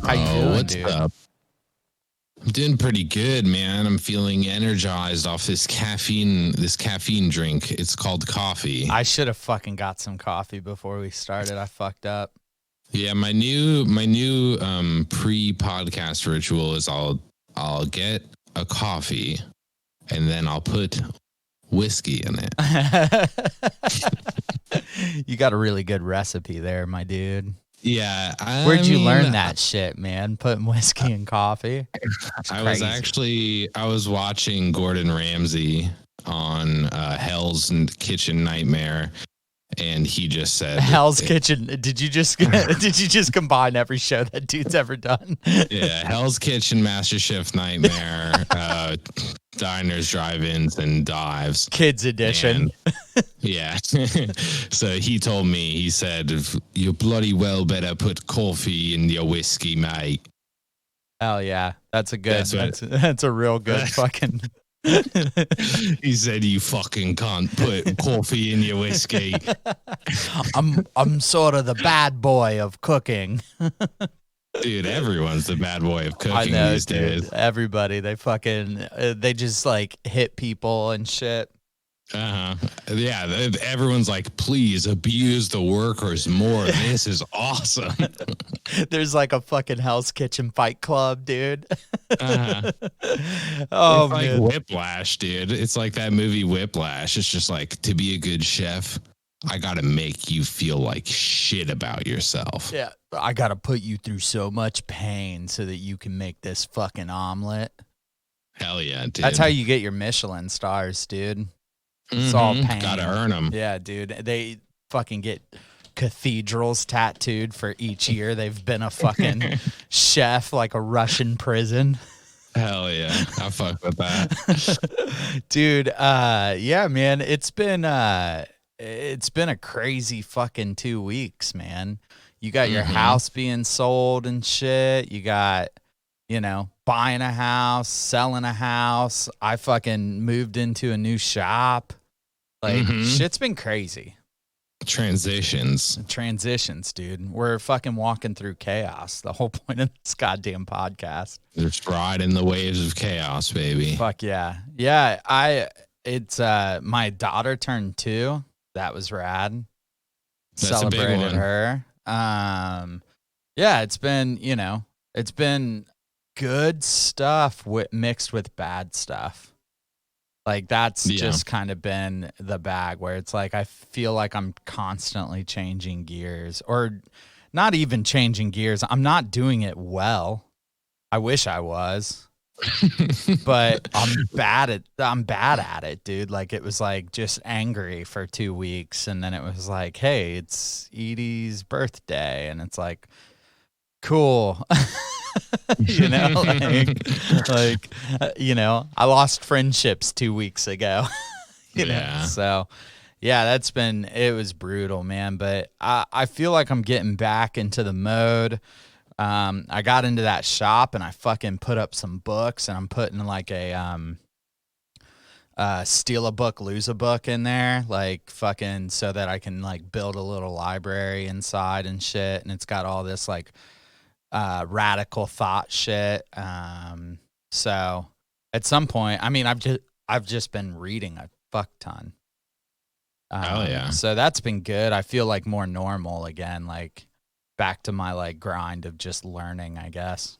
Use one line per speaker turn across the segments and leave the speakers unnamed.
How you doing,
What's
dude?
up? I'm doing pretty good, man. I'm feeling energized off this caffeine drink. It's called coffee.
I should have fucking got some coffee before we started. I fucked up.
Yeah, my new pre-podcast ritual is I'll get a coffee and then I'll put whiskey in it.
You got a really good recipe there, my dude.
Yeah,
Where'd you learn that shit, man? Putting whiskey in coffee?
I was watching Gordon Ramsay on Hell's Kitchen Nightmare, and he just said
Hell's Kitchen. Did you just combine every show that dude's ever done?
Yeah, Hell's Kitchen, MasterChef Nightmare, Diners, Drive-Ins, and Dives.
Kids edition.
Yeah. So he told me, he said, you bloody well better put coffee in your whiskey, mate.
Hell yeah. That's a real good fucking...
He said, you fucking can't put coffee in your whiskey.
I'm sort of the bad boy of cooking.
Dude, everyone's the bad boy of cooking these days.
Everybody, they just like hit people and shit.
Yeah, everyone's like, please abuse the workers more. This is awesome.
There's like a fucking Hell's Kitchen Fight Club, dude.
Oh, it's like Whiplash, dude. It's like that movie Whiplash. It's just like, to be a good chef, I gotta make you feel like shit about yourself.
Yeah, I gotta put you through so much pain so that you can make this fucking omelet.
Hell yeah, dude.
That's how you get your Michelin stars, dude. It's all pain.
Gotta earn them.
Yeah, dude. They fucking get cathedrals tattooed for each year. They've been a fucking chef, like a Russian prison.
Hell yeah. I fuck with that.
Dude, yeah, man. It's been a crazy fucking 2 weeks, man. You got your house being sold and shit. You got, buying a house, selling a house. I fucking moved into a new shop. Like, shit's been crazy.
Transitions,
dude. We're fucking walking through chaos. The whole point of this goddamn podcast.
Just riding the waves of chaos, baby.
Fuck yeah. Yeah, it's my daughter turned 2. That was rad.
That's
Celebrated
a big one.
her. Yeah, it's been good stuff mixed with bad stuff. Like, that's just kind of been the bag where it's like I feel like I'm constantly changing gears, or not even changing gears. I'm not doing it well. I wish I was. But I'm bad at it, dude. Like, it was like just angry for 2 weeks, and then it was like, hey, it's Edie's birthday, and it's like, cool. I lost friendships 2 weeks ago. So yeah, it was brutal, man. But I feel like I'm getting back into the mode. I got into that shop and I fucking put up some books, and I'm putting like a steal a book, lose a book in there, like fucking, so that I can like build a little library inside and shit. And it's got all this like radical thought shit. So at some point, I mean, I've just been reading a fuck ton.
Oh yeah.
So that's been good. I feel like more normal again, like back to my like grind of just learning, I guess.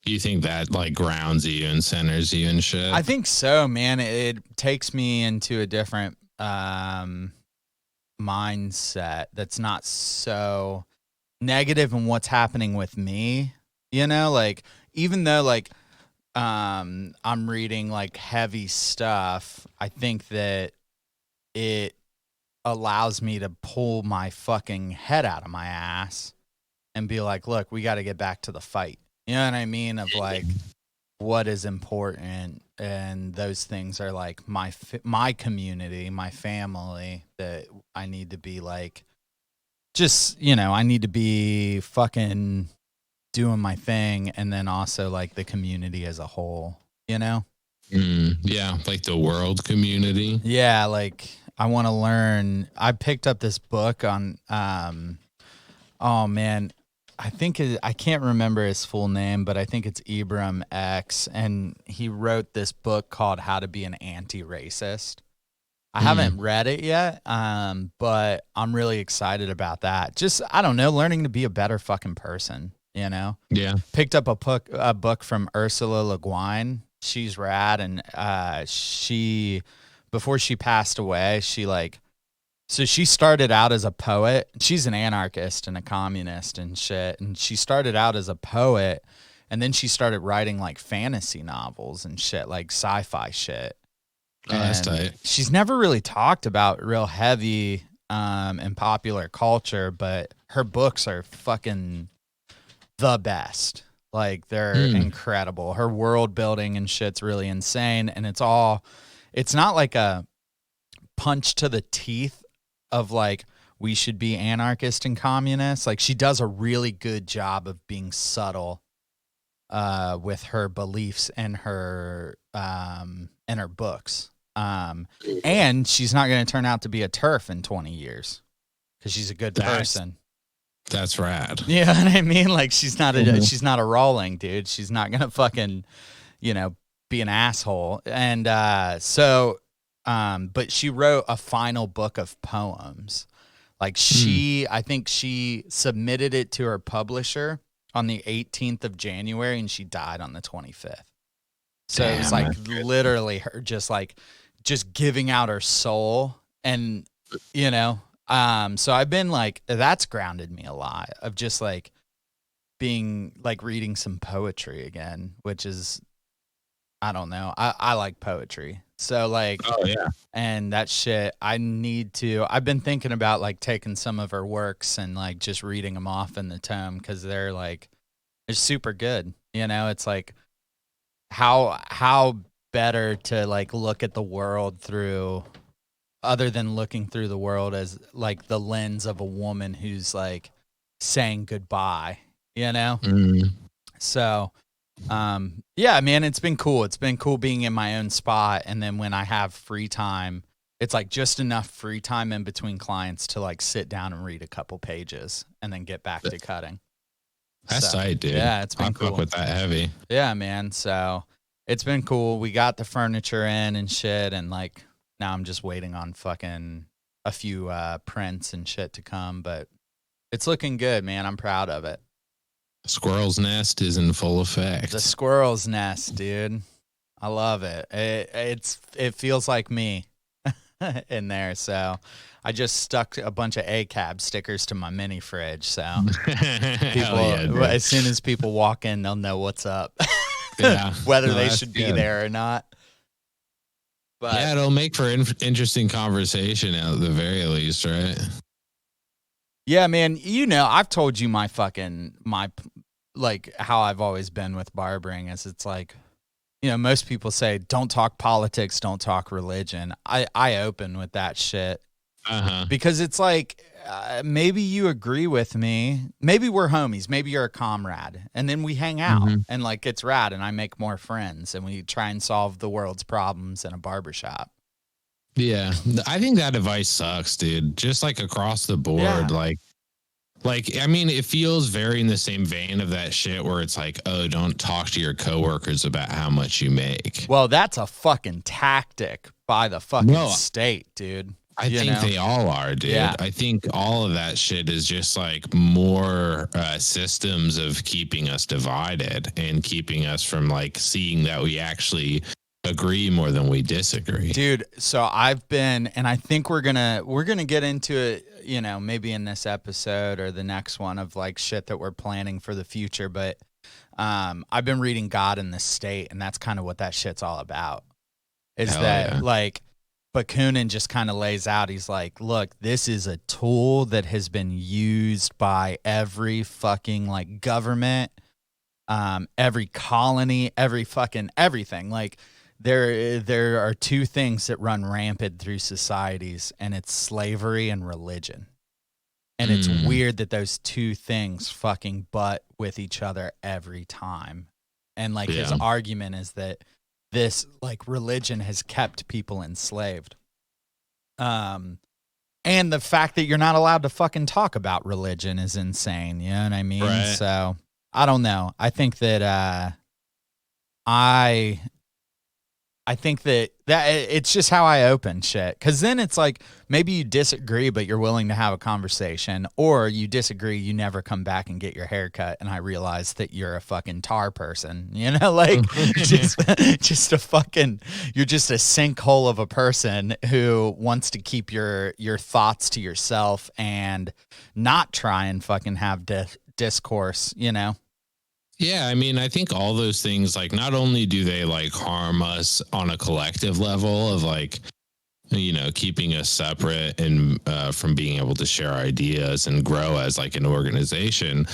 You think that like grounds you and centers you and shit?
I think so, man. It takes me into a different mindset that's not so negative in what's happening with me. Like, even though like I'm reading like heavy stuff, I think that it allows me to pull my fucking head out of my ass and be like, look, we got to get back to the fight. You know what I mean? Of like, what is important, and those things are like my community, my family, that I need to be like, just, I need to be fucking doing my thing, and then also like the community as a whole,
yeah, like the world community.
Yeah, like I want to learn. I picked up this book on oh man, I think I can't remember his full name, but I think it's Ibram X, and he wrote this book called How to Be an Anti-Racist. I haven't read it yet, but I'm really excited about that. Just, I don't know, learning to be a better fucking person, you know?
Yeah.
Picked up a book from Ursula Le Guin. She's rad, and before she passed away, so she started out as a poet. She's an anarchist and a communist and shit, and she started out as a poet, and then she started writing like fantasy novels and shit, like sci-fi shit.
Oh, that's
And
tight.
she's never really talked about real heavy in popular culture, but her books are fucking the best. Like, they're incredible. Her world building and shit's really insane, and it's not like a punch to the teeth of like, we should be anarchist and communist. Like, she does a really good job of being subtle with her beliefs and her books. And she's not going to turn out to be a TERF in 20 years because she's a good person.
That's rad.
You know what I mean? Like, she's not a Rawling, dude. She's not going to fucking, be an asshole. And but she wrote a final book of poems. Like, I think she submitted it to her publisher on the 18th of January, and she died on the 25th. So it was like literally her just giving out her soul. And, so I've been like, that's grounded me a lot of just like being like reading some poetry again, which is, I don't know. I like poetry. So like,
oh yeah.
And that shit, I've been thinking about like taking some of her works and like just reading them off in the tome. 'Cause they're super good. It's like, how better to like look at the world through, other than looking through the world as like the lens of a woman who's like saying goodbye, So, yeah, man, it's been cool. It's been cool being in my own spot. And then when I have free time, it's like just enough free time in between clients to like sit down and read a couple pages and then get back to cutting.
That's tight, dude.
Yeah, it's been cool.
Fuck with that heavy.
Yeah, man. So it's been cool. We got the furniture in and shit, and like now I'm just waiting on fucking a few prints and shit to come, but it's looking good, man. I'm proud of it.
Squirrel's nest is in full effect.
The squirrel's nest, dude. I love it. It feels like me in there. So I just stuck a bunch of ACAB stickers to my mini fridge. So as soon as people walk in, they'll know what's up.
Yeah.
Whether they should be there or not. But
yeah, it'll make for interesting conversation at the very least, right?
Yeah, man. I've told you my like how I've always been with barbering is it's like, most people say, don't talk politics, don't talk religion. I open with that shit because it's like, maybe you agree with me. Maybe we're homies. Maybe you're a comrade. And then we hang out and like it's rad and I make more friends and we try and solve the world's problems in a barbershop.
Yeah. I think that advice sucks, dude. Just like across the board. Yeah. Like, I mean, it feels very in the same vein of that shit where it's like, oh, don't talk to your coworkers about how much you make.
Well, that's a fucking tactic by the fucking state, dude.
I think they all are, dude. Yeah. I think all of that shit is just like more systems of keeping us divided and keeping us from like seeing that we actually agree more than we disagree.
Dude, so I've been, and I think we're gonna get into it, maybe in this episode or the next one of like shit that we're planning for the future. But I've been reading God in the State, and that's kind of what that shit's all about. Like Bakunin just kind of lays out, he's like, look, this is a tool that has been used by every fucking like government, every colony, every fucking everything. Like there are two things that run rampant through societies, and it's slavery and religion. And it's weird that those two things fucking butt with each other every time. And like his argument is that this like religion has kept people enslaved. And And the fact that you're not allowed to fucking talk about religion is insane. You know what I mean?
Right.
So I don't know. I think that I think that it's just how I open shit. Because then it's like maybe you disagree, but you're willing to have a conversation, or you disagree, you never come back and get your hair cut, and I realize that you're a fucking tar person. You know, like just a fucking, you're just a sinkhole of a person who wants to keep your thoughts to yourself and not try and fucking have discourse. You know.
Yeah, I mean, I think all those things, like, not only do they like harm us on a collective level of like, you know, keeping us separate and from being able to share ideas and grow as like an organization,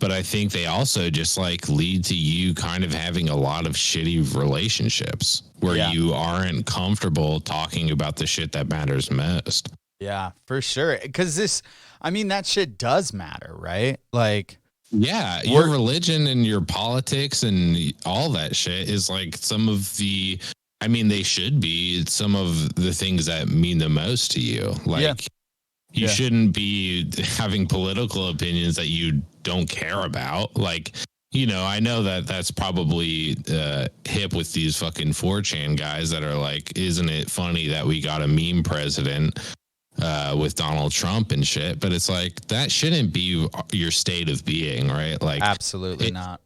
but I think they also just like lead to you kind of having a lot of shitty relationships where you aren't comfortable talking about the shit that matters most.
Yeah, for sure. Because that shit does matter, right? Like,
yeah, your religion and your politics and all that shit is like some of the, I mean, they should be some of the things that mean the most to you. Like, you shouldn't be having political opinions that you don't care about. Like, you know, I know that that's probably hip with these fucking 4chan guys that are like, isn't it funny that we got a meme president with Donald Trump and shit, but it's like that shouldn't be your state of being, right? Like,
absolutely not.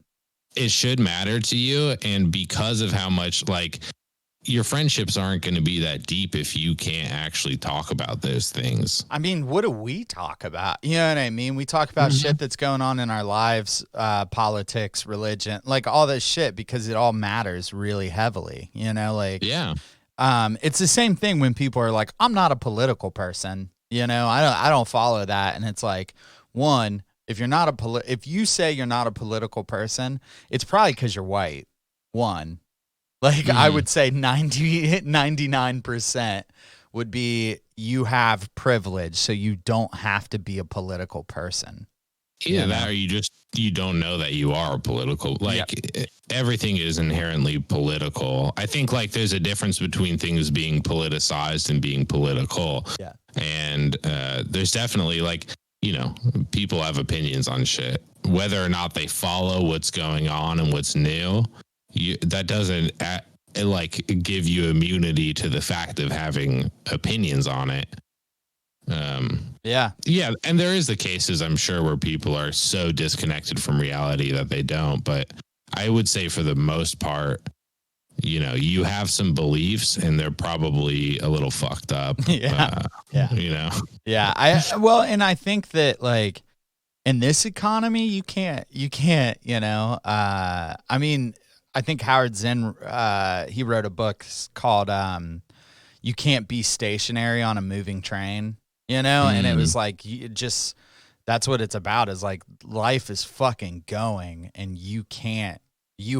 It should matter to you, and because of how much, like, your friendships aren't going to be that deep if you can't actually talk about those things.
I mean, what do we talk about? You know what I mean? We talk about shit that's going on in our lives, politics, religion, like all this shit, because it all matters really heavily. You know, like it's the same thing when people are like, I'm not a political person. You know, I don't follow that. And it's like, one, if you say you're not a political person, it's probably because you're white. One, like I would say 99% would be you have privilege, so you don't have to be a political person.
Yeah, that, or you don't know that you are political. Like, everything is inherently political. I think like there's a difference between things being politicized and being political. Yeah. And there's definitely, like, you know, people have opinions on shit. Whether or not they follow what's going on and what's new, that doesn't like give you immunity to the fact of having opinions on it. Yeah, and there is the cases, I'm sure, where people are so disconnected from reality that they don't, but I would say for the most part, you know, you have some beliefs and they're probably a little fucked up. You know.
And I think that, like, in this economy, you can't, you know, I mean, I think Howard Zinn, he wrote a book called You Can't Be Stationary on a Moving Train. You know, and it was like, that's what it's about, is like life is fucking going and you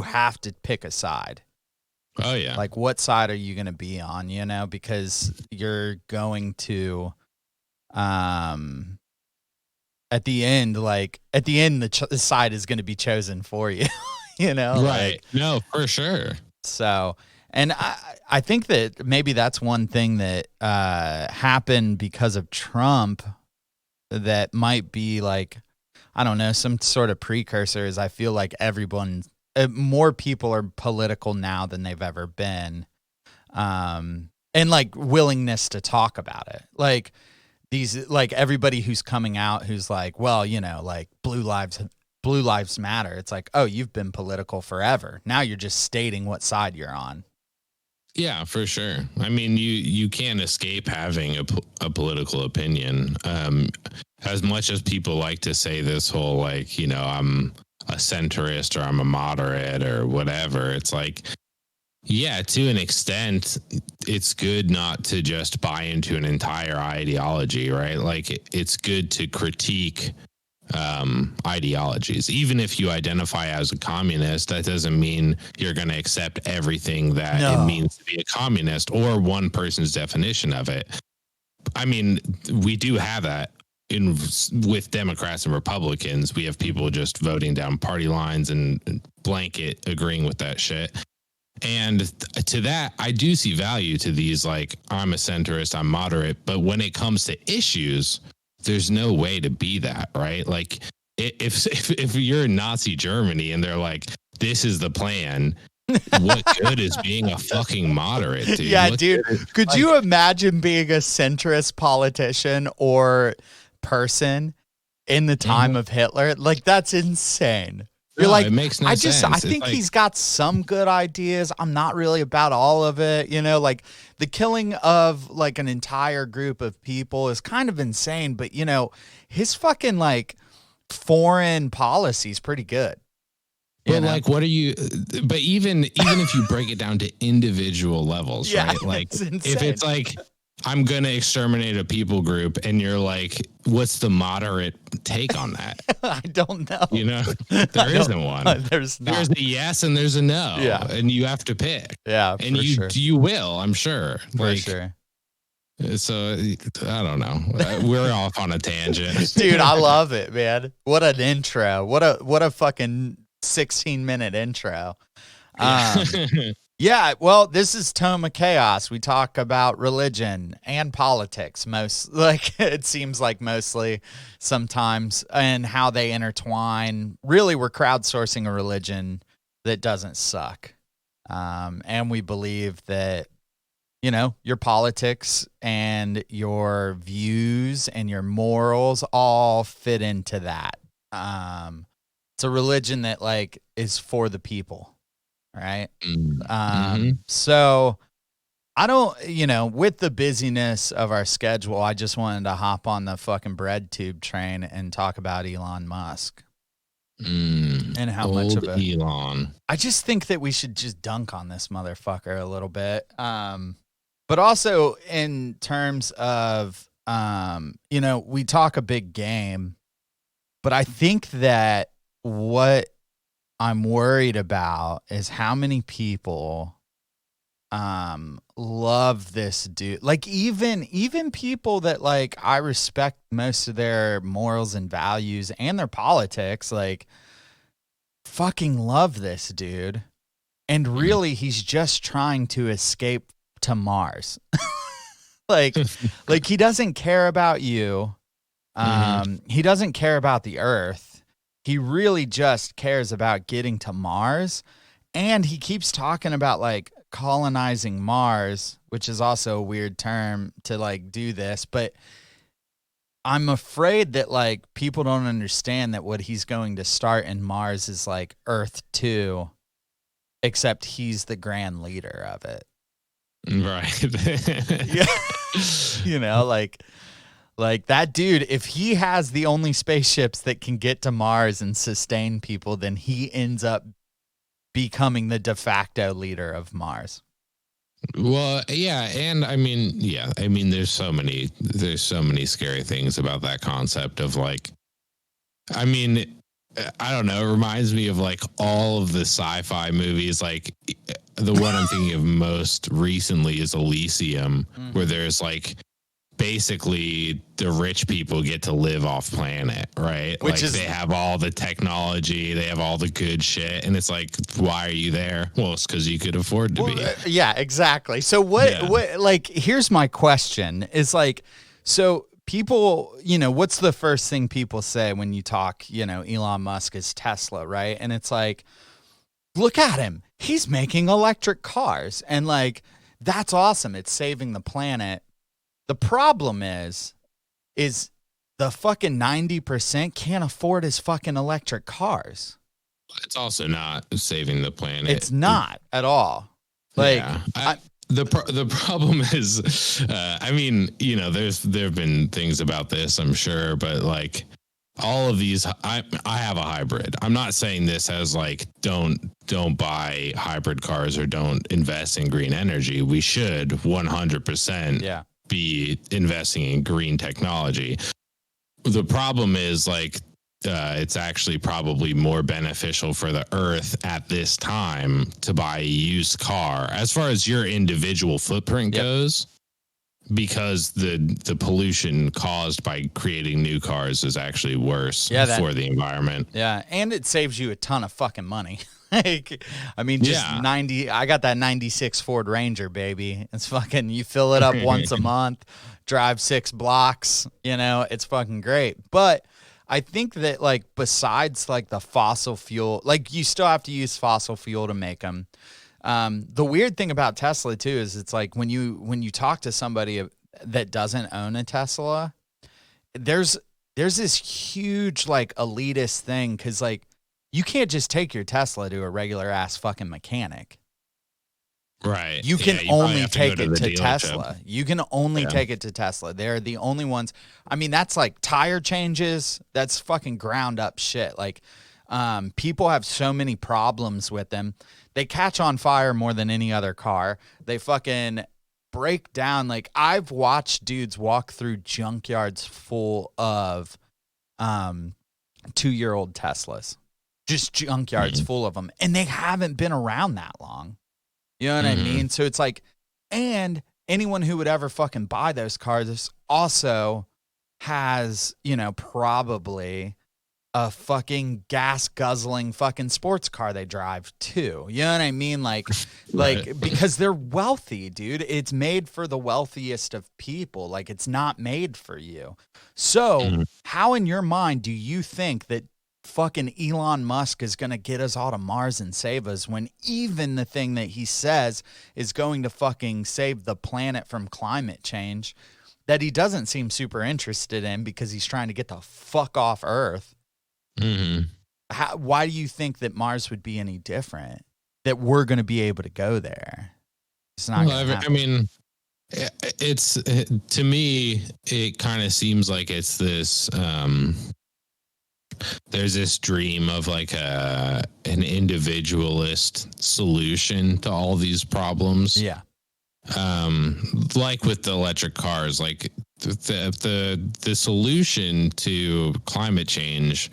have to pick a side.
Oh, yeah.
Like, what side are you going to be on, you know, because you're going to, at the end, the side is going to be chosen for you, you know?
Right. Like, no, for sure.
So, and I think that maybe that's one thing that happened because of Trump that might be like, I don't know, some sort of precursor is I feel like more people are political now than they've ever been. And like willingness to talk about it. Like everybody who's coming out who's like, well, you know, like blue lives matter. It's like, oh, you've been political forever. Now you're just stating what side you're on.
Yeah, for sure. I mean, you can't escape having a political opinion. As much as people like to say this whole, like, you know, I'm a centrist or I'm a moderate or whatever, it's like, yeah, to an extent, it's good not to just buy into an entire ideology, right? Like, it's good to critique ideologies. Even if you identify as a communist, that doesn't mean you're going to accept everything that it means to be a communist or one person's definition of it. I mean, we do have that with Democrats and Republicans. We have people just voting down party lines and blanket agreeing with that shit. And to that, I do see value to these. Like, I'm a centrist, I'm moderate, but when it comes to issues, there's no way to be that, right? Like, if you're in Nazi Germany and they're like, this is the plan, what good is being a fucking moderate, dude?
Yeah,
what
dude. Could you imagine being a centrist politician or person in the time of Hitler? Like, that's insane. You're like,
it makes no sense.
I think he's got some good ideas. I'm not really about all of it. You know, like the killing of like an entire group of people is kind of insane. But, you know, his fucking like foreign policy is pretty good.
But like, what are you? But even if you break it down to individual levels, right? Like, if it's like, I'm gonna exterminate a people group, and you're like, what's the moderate take on that?
I don't know.
You know, there isn't one.
There's not.
There's a yes and there's a no.
Yeah,
and you have to pick.
Yeah,
and you will. I'm sure.
For sure.
So I don't know. We're off on a tangent,
dude. I love it, man. What an intro. What a fucking 16-minute intro. Yeah, well, this is Tome of Chaos. We talk about religion and politics it seems like mostly sometimes, and how they intertwine. Really, we're crowdsourcing a religion that doesn't suck. And we believe that, you know, your politics and your views and your morals all fit into that. It's a religion that like is for the people. Right. So I don't, you know, with the busyness of our schedule, I just wanted to hop on the fucking bread tube train and talk about Elon Musk and how much of it.
Elon.
I just think that we should just dunk on this motherfucker a little bit. But also in terms of, you know, we talk a big game, but I think that what I'm worried about is how many people love this dude. Like even people that like I respect most of their morals and values and their politics, like fucking love this dude. And really he's just trying to escape to Mars. like he doesn't care about you. He doesn't care about the Earth. He really just cares about getting to Mars. And he keeps talking about like colonizing Mars, which is also a weird term to like do this. But I'm afraid that like people don't understand that what he's going to start in Mars is like Earth 2, except he's the grand leader of it.
Right.
Yeah. You know, like that dude, if he has the only spaceships that can get to Mars and sustain people, then he ends up becoming the de facto leader of Mars.
Well, yeah, and I mean, there's so many scary things about that concept of like, I mean, I don't know, it reminds me of like all of the sci-fi movies. Like the one I'm thinking of most recently is Elysium, where there's like, basically the rich people get to live off planet, right? Which is, they have all the technology, they have all the good shit, and it's like, why are you there? Well, it's because you could afford to be.
Yeah, exactly. So what like, here's my question is like, so people, you know, what's the first thing people say when you talk, you know, Elon Musk is Tesla, right? And it's like, look at him, he's making electric cars, and like, that's awesome, it's saving the planet. The problem is the fucking 90% can't afford his fucking electric cars.
It's also not saving the planet.
It's not at all. Like, yeah.
The problem is, I mean, you know, there have been things about this, I'm sure, but like all of these, I have a hybrid. I'm not saying this as like, don't buy hybrid cars or don't invest in green energy. We should 100%. Be investing in green technology. The problem is like it's actually probably more beneficial for the earth at this time to buy a used car. As far as your individual footprint goes, because the pollution caused by creating new cars is actually worse for the environment.
Yeah, and it saves you a ton of fucking money. Like, I mean, just 90. I got that 96 Ford Ranger, baby. It's fucking, you fill it up once a month, drive 6 blocks, you know, it's fucking great. But I think that, like, besides like the fossil fuel, like, you still have to use fossil fuel to make them. The weird thing about Tesla too is it's like when you talk to somebody that doesn't own a Tesla, there's this huge like elitist thing, because like you can't just take your Tesla to a regular ass fucking mechanic.
Right.
You can only take it to Tesla. You can only take it to Tesla. They're the only ones. I mean, that's like tire changes. That's fucking ground up shit. Like, people have so many problems with them. They catch on fire more than any other car. They fucking break down. Like, I've watched dudes walk through junkyards full of 2-year-old Teslas. Just junkyards full of them. And they haven't been around that long. You know what I mean? So it's like, and anyone who would ever fucking buy those cars also has, you know, probably a fucking gas guzzling fucking sports car they drive too. You know what I mean? Like, like, because they're wealthy, dude. It's made for the wealthiest of people. Like, it's not made for you. So how in your mind do you think that fucking Elon Musk is going to get us all to Mars and save us, when even the thing that he says is going to fucking save the planet from climate change, that he doesn't seem super interested in because he's trying to get the fuck off Earth? Why do you think that Mars would be any different? That we're going to be able to go there? It's not. I
mean, it's to me, it kind of seems like it's this. There's this dream of like an individualist solution to all these problems.
Yeah.
Like with the electric cars, like the solution to climate change,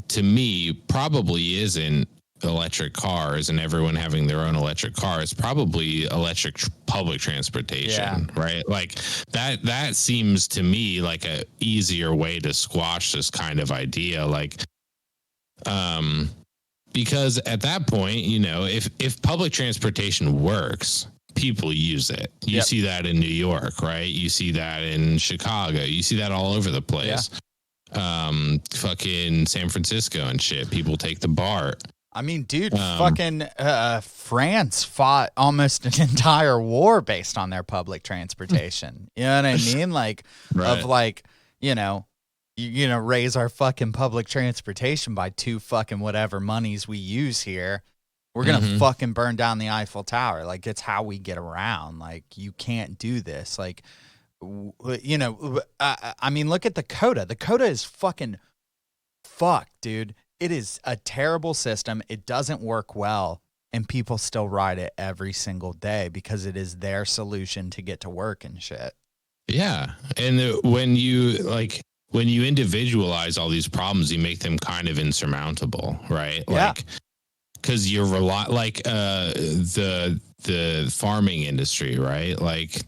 to me, probably isn't electric cars and everyone having their own electric cars. Probably electric public transportation, right? Like that seems to me like a easier way to squash this kind of idea. Like, because at that point, you know, if public transportation works, people use it. You see that in New York, right? You see that in Chicago. You see that all over the place. Fucking San Francisco and shit. People take the BART.
I mean, dude, fucking France fought almost an entire war based on their public transportation. You know what I mean? Like, of like, you know, raise our fucking public transportation by 2 fucking whatever monies we use here. We're going to fucking burn down the Eiffel Tower. Like, it's how we get around. Like, you can't do this. Like, you know, I mean, look at the Coda. The Coda is fucking fucked, dude. It is a terrible system. It doesn't work well, and people still ride it every single day because it is their solution to get to work and shit.
Yeah. And when you individualize all these problems, you make them kind of insurmountable, right? Like, because you're like the farming industry, right? Like,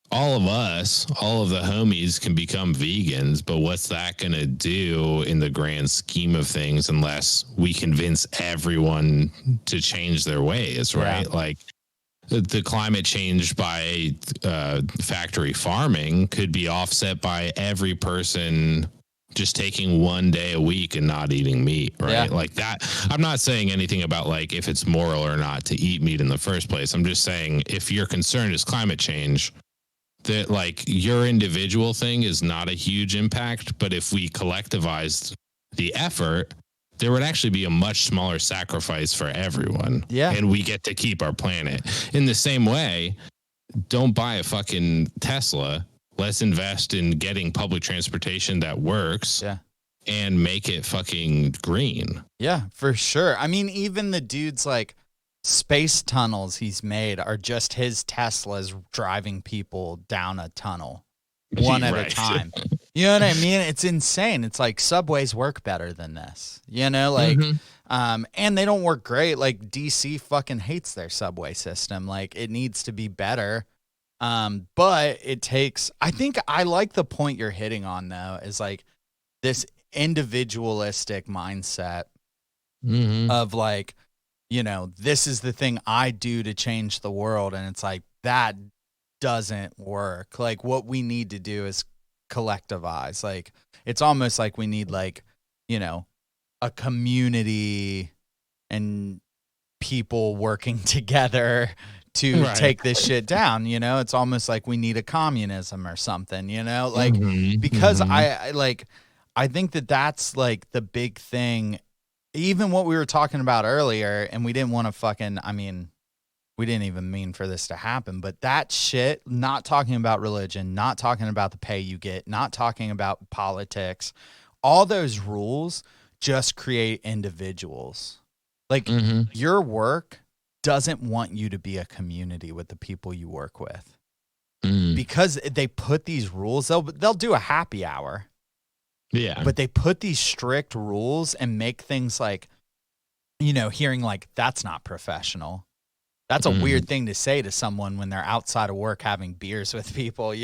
all of the homies can become vegans, but what's that going to do in the grand scheme of things unless we convince everyone to change their ways, right? Like, the climate change by factory farming could be offset by every person just taking 1 day a week and not eating meat, right? Like that. I'm not saying anything about like if it's moral or not to eat meat in the first place. I'm just saying if your concern is climate change, that like your individual thing is not a huge impact, but if we collectivized the effort, there would actually be a much smaller sacrifice for everyone. Yeah. And we get to keep our planet. In the same way, don't buy a fucking Tesla. Let's invest in getting public transportation that works. And make it fucking green. Yeah,
for sure. I mean, even the dude's like space tunnels he's made are just his Teslas driving people down a tunnel one at a time. You know what I mean? It's insane. It's like subways work better than this, you know, like, and they don't work great. Like DC fucking hates their subway system. Like, it needs to be better. But it takes, I think I like the point you're hitting on though, is like this individualistic mindset
Mm-hmm.
of like, this is the thing I do to change the world. And it's like, that doesn't work. Like, what we need to do is collectivize. Like, it's almost like we need, like, a community and people working together to
Right.
take this shit down. It's almost like we need a communism or something, like,
Mm-hmm.
because
Mm-hmm.
I think that that's like the big thing. Even what we were talking about earlier, and we didn't want to we didn't even mean for this to happen, but that shit, not talking about religion, not talking about the pay you get, not talking about politics, all those rules just create individuals. Like,
Mm-hmm.
your work doesn't want you to be a community with the people you work with.
Mm.
Because they put these rules, they'll do a happy hour.
Yeah.
But they put these strict rules and make things like, hearing like, that's not professional. That's a weird thing to say to someone when they're outside of work having beers with people,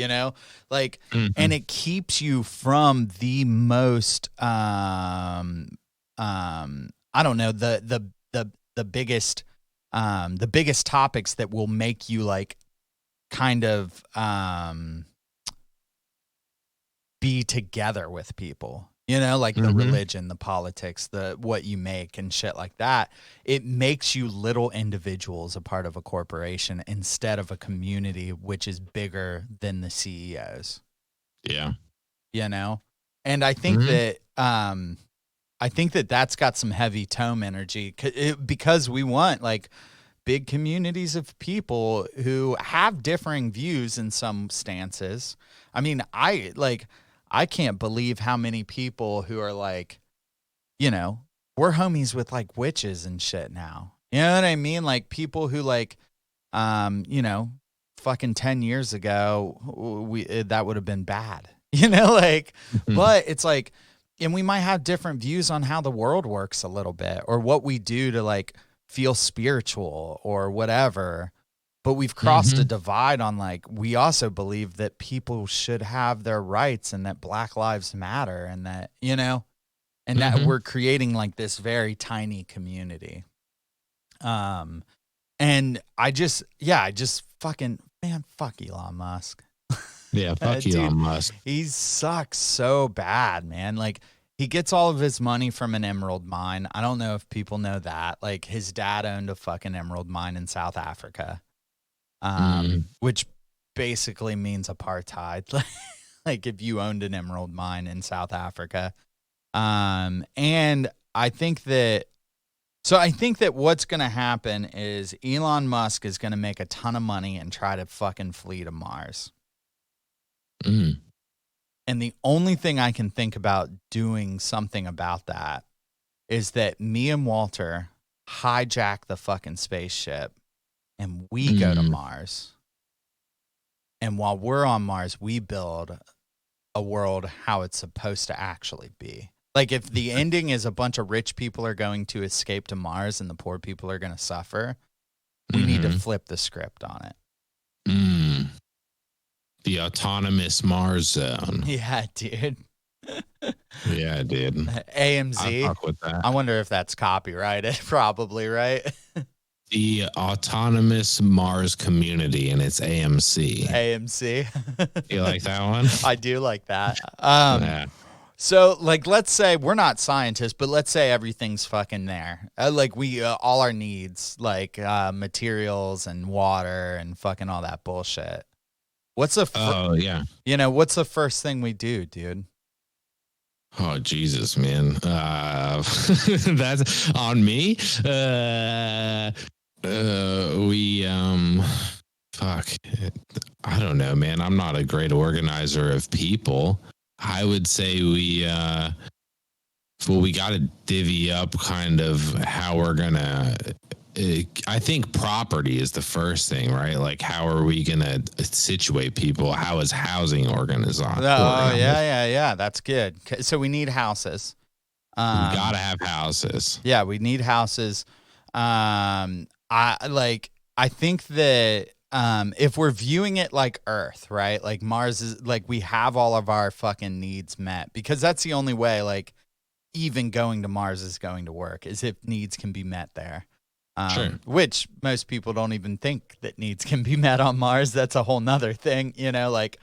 like, and it keeps you from the most, I don't know, the biggest topics that will make you like kind of, be together with people, like the religion, the politics, the what you make and shit like that. It makes you little individuals a part of a corporation instead of a community, which is bigger than the CEOs.
Yeah.
And I think that that's got some heavy tome energy because we want like big communities of people who have differing views in some stances. I mean, I can't believe how many people who are like, we're homies with like witches and shit now. You know what I mean? Like people who like, fucking 10 years ago, that would have been bad, but it's like, and we might have different views on how the world works a little bit or what we do to like feel spiritual or whatever. But we've crossed a divide on like, we also believe that people should have their rights and that Black Lives Matter and that, and that we're creating like this very tiny community. And I just fucking, man, fuck Elon Musk.
Yeah, fuck
Dude,
Elon Musk.
He sucks so bad, man. Like, he gets all of his money from an emerald mine. I don't know if people know that. Like, his dad owned a fucking emerald mine in South Africa. Which basically means apartheid. Like if you owned an emerald mine in South Africa. And I think that what's going to happen is Elon Musk is going to make a ton of money and try to fucking flee to Mars. And the only thing I can think about doing something about that is that me and Walter hijack the fucking spaceship and we go to Mars. And while we're on Mars, we build a world how it's supposed to actually be. Like if the ending is a bunch of rich people are going to escape to Mars and the poor people are going to suffer, we need to flip the script on it.
The autonomous Mars zone.
Yeah, dude.
Yeah, dude.
AMZ.
I'll talk with that.
I wonder if that's copyrighted. Probably, right?
The autonomous Mars community, and it's AMC.
AMC.
You like that one?
I do like that.
Yeah.
So, like, let's say we're not scientists, but let's say everything's fucking there. Like, we all our needs, like materials and water and fucking all that bullshit. What's the? What's the first thing we do, dude?
Oh Jesus, man! That's on me. Fuck. I don't know, man. I'm not a great organizer of people. I would say we got to divvy up kind of how we're gonna. I think property is the first thing, right? Like, how are we gonna situate people? How is housing organized?
Oh, yeah. That's good. So we need houses.
We gotta have houses.
Yeah, we need houses. I think that if we're viewing it like Earth, right? Like Mars is like we have all of our fucking needs met because that's the only way like even going to Mars is going to work is if needs can be met there.
Sure.
Which most people don't even think that needs can be met on Mars. That's a whole nother thing, you know, like,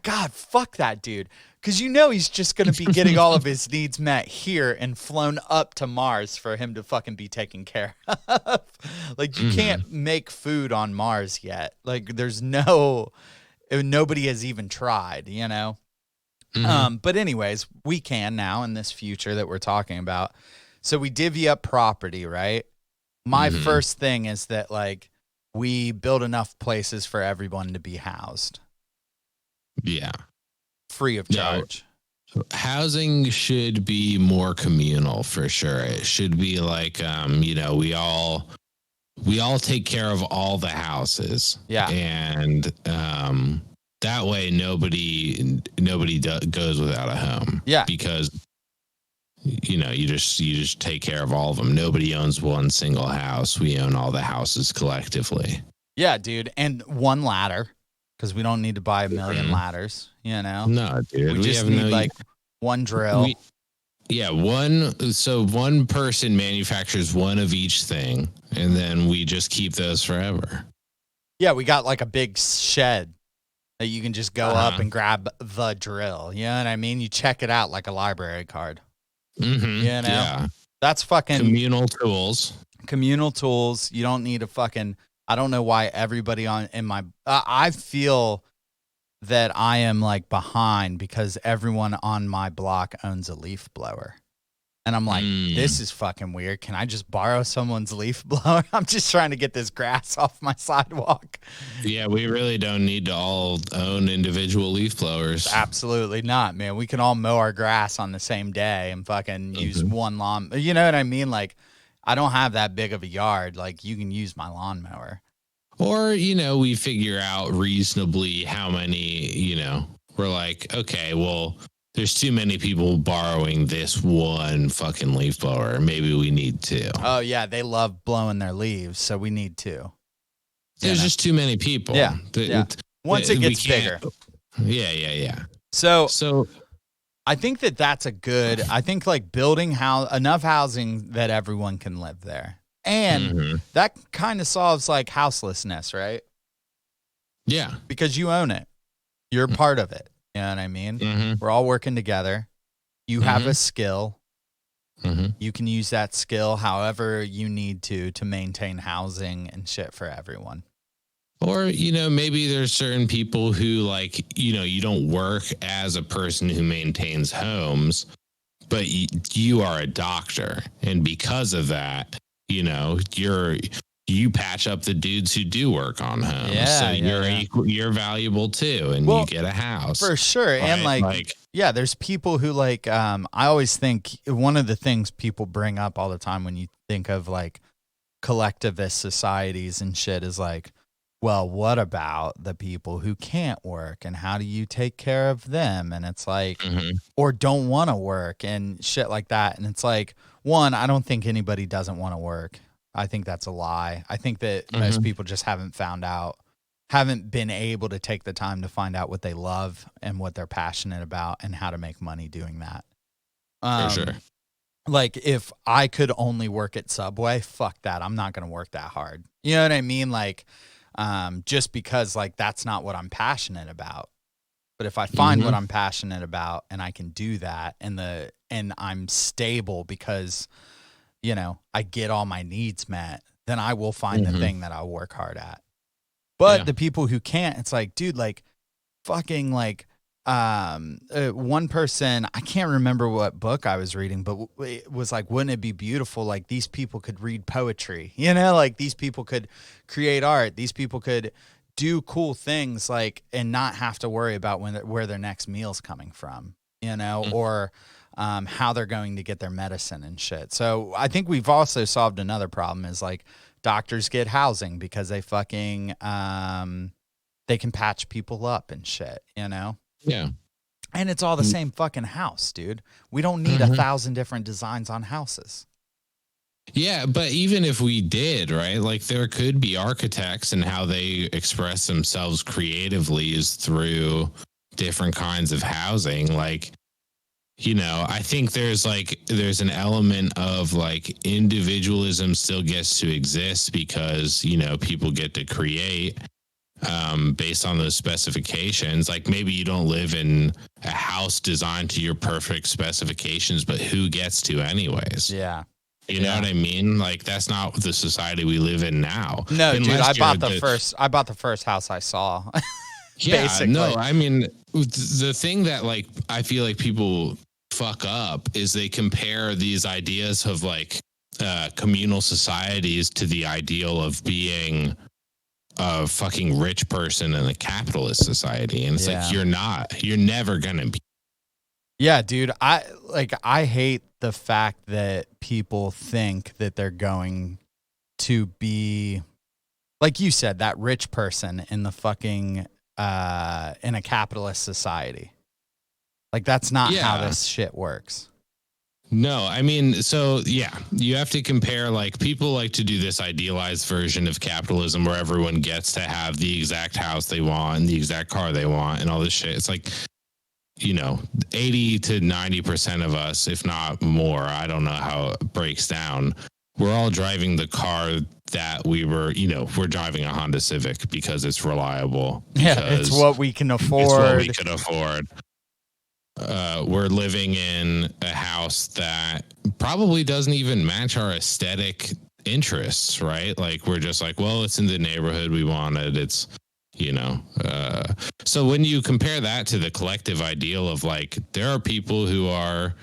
God, fuck that dude. Because you know he's just going to be getting all of his needs met here and flown up to Mars for him to fucking be taken care of. Like, you can't make food on Mars yet. Like, nobody has even tried, you know? But anyways, we can now in this future that we're talking about. So we divvy up property, right? My first thing is that, like, we build enough places for everyone to be housed.
Yeah.
Free of charge.
Housing should be more communal for sure. It should be like, you know, we all take care of all the houses.
Yeah.
And that way nobody goes without a home.
Yeah.
Because you know, you just take care of all of them. Nobody owns one single house. We own all the houses collectively.
Yeah, dude. And one ladder. Because we don't need to buy a million ladders, you know?
No, dude.
We just need like one drill.
One person manufactures one of each thing, and then we just keep those forever.
Yeah, we got like a big shed that you can just go up and grab the drill. You know what I mean? You check it out like a library card.
Mm-hmm.
You know?
Yeah.
That's fucking...
Communal tools.
Communal tools. You don't need a fucking... I don't know why everybody I feel that I am like behind because everyone on my block owns a leaf blower. And I'm like, this is fucking weird. Can I just borrow someone's leaf blower? I'm just trying to get this grass off my sidewalk.
Yeah, we really don't need to all own individual leaf blowers.
Absolutely not, man. We can all mow our grass on the same day and fucking use one lawn. You know what I mean? Like, I don't have that big of a yard. Like, you can use my lawnmower.
Or, you know, we figure out reasonably how many, you know, we're like, okay, well, there's too many people borrowing this one fucking leaf blower. Maybe we need two.
Oh, yeah. They love blowing their leaves, so we need two.
There's just too many people.
Yeah. Once it gets bigger.
Yeah.
So I think that's a good, I think like building enough housing that everyone can live there. And that kind of solves like houselessness, right?
Yeah.
Because you own it. You're part of it. You know what I mean? We're all working together. You have a skill. You can use that skill however you need to maintain housing and shit for everyone.
Or, you know, maybe there's certain people who like, you know, you don't work as a person who maintains homes, but you are a doctor. And because of that, you know, you patch up the dudes who do work on homes.
Yeah,
so you're valuable too. And you get a house.
For sure. Right? And like, yeah, there's people who like, I always think one of the things people bring up all the time when you think of like collectivist societies and shit is like, well, what about the people who can't work and how do you take care of them? And it's like, or don't want to work and shit like that. And it's like, one, I don't think anybody doesn't want to work. I think that's a lie. I think that most people just haven't been able to take the time to find out what they love and what they're passionate about and how to make money doing that.
For sure.
Like if I could only work at Subway, fuck that. I'm not going to work that hard. You know what I mean? Like, just because like that's not what I'm passionate about. But if I find what I'm passionate about and I can do that and I'm stable because, you know, I get all my needs met, then I will find the thing that I'll work hard at. But the people who can't, it's like, dude, like fucking like one person, I can't remember what book I was reading, but it was like, wouldn't it be beautiful? Like these people could read poetry, you know, like these people could create art. These people could do cool things like, and not have to worry about where their next meal's coming from, you know, or how they're going to get their medicine and shit. So I think we've also solved another problem is like doctors get housing because they fucking, they can patch people up and shit, you know?
Yeah.
And it's all the same fucking house, dude. We don't need 1,000 different designs on houses.
Yeah, but even if we did, right? Like there could be architects and how they express themselves creatively is through different kinds of housing. Like, I think there's an element of like individualism still gets to exist because, people get to create based on those specifications. Like maybe you don't live in a house designed to your perfect specifications, but who gets to anyways?
Yeah.
You know what I mean? Like that's not the society we live in now.
No, dude,
Unless
I
you're
bought the first house I saw.
Yeah,
basically.
no, I mean the thing that like I feel like people fuck up is they compare these ideas of like communal societies to the ideal of being a fucking rich person in a capitalist society, and it's like you're never gonna be.
Yeah, dude, I hate the fact that people think that they're going to be, like you said, that rich person in the fucking in a capitalist society. Like that's not how this shit works.
No, I mean, so yeah, you have to compare, like people like to do this idealized version of capitalism where everyone gets to have the exact house they want and the exact car they want and all this shit. It's like, 80 to 90% of us, if not more, I don't know how it breaks down. We're all driving the car that we're driving a Honda Civic because it's reliable.
Yeah, it's what we can afford.
We're living in a house that probably doesn't even match our aesthetic interests, right? Like we're just like, well, it's in the neighborhood we wanted. It's, so when you compare that to the collective ideal of like, there are people who are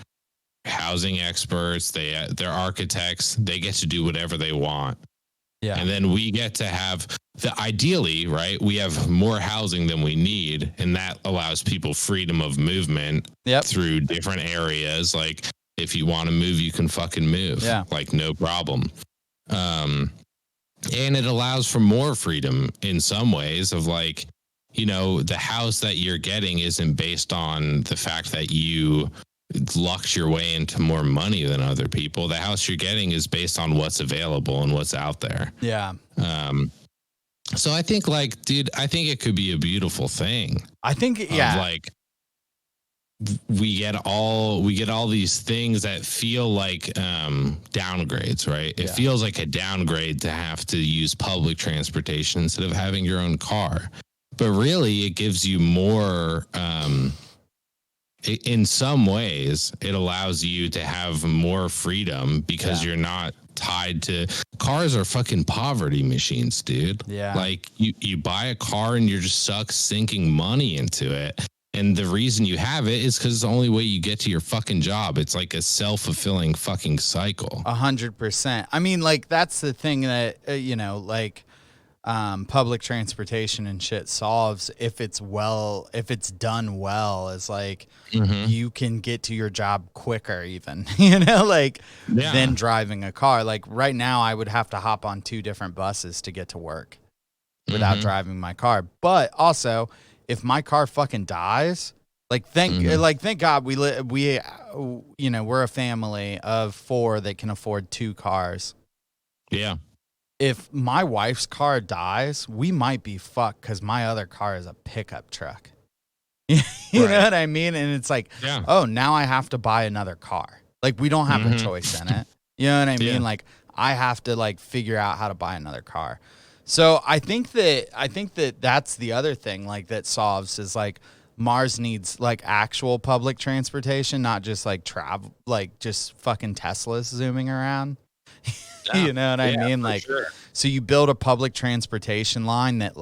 housing experts, they're architects, they get to do whatever they want. Yeah. And then we get to have ideally, right? We have more housing than we need, and that allows people freedom of movement through different areas. Like if you want to move, you can fucking move. Yeah. Like no problem. And it allows for more freedom in some ways of like, the house that you're getting isn't based on the fact that you lucked your way into more money than other people. The house you're getting is based on what's available and what's out there. Yeah. So I think like, dude, I think it could be a beautiful thing.
I think,
like we get all these things that feel like downgrades, right? It feels like a downgrade to have to use public transportation instead of having your own car. But really it gives you more in some ways, it allows you to have more freedom because you're not tied to cars are fucking poverty machines, dude. Yeah. Like you buy a car and you're just sinking money into it. And the reason you have it is because it's the only way you get to your fucking job. It's like a self-fulfilling fucking cycle.
100%. I mean, like that's the thing that, public transportation and shit solves if it's done well, is like you can get to your job quicker even, than driving a car. Like right now I would have to hop on 2 different buses to get to work without driving my car. But also if my car fucking dies, thank God we're a family of 4 that can afford 2 cars.
Yeah.
If my wife's car dies, we might be fucked because my other car is a pickup truck. You know what I mean? And it's like, oh, now I have to buy another car. Like we don't have a choice in it. You know what I mean? Yeah. Like I have to figure out how to buy another car. So I think that that's the other thing that solves is Mars needs actual public transportation, not just travel, just fucking Teslas zooming around. You know what I mean? So you build a public transportation line that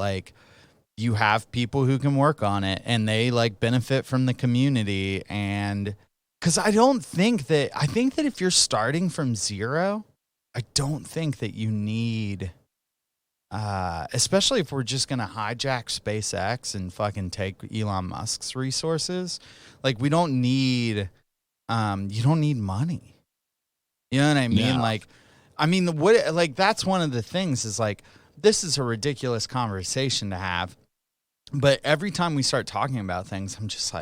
you have people who can work on it and they benefit from the community. And because I think that if you're starting from zero, I don't think that you need, especially if we're just going to hijack SpaceX and fucking take Elon Musk's resources, we don't need, you don't need money. You know what I mean?
No.
That's one of the things is this is a ridiculous conversation to have, but every time we start talking about things, I'm just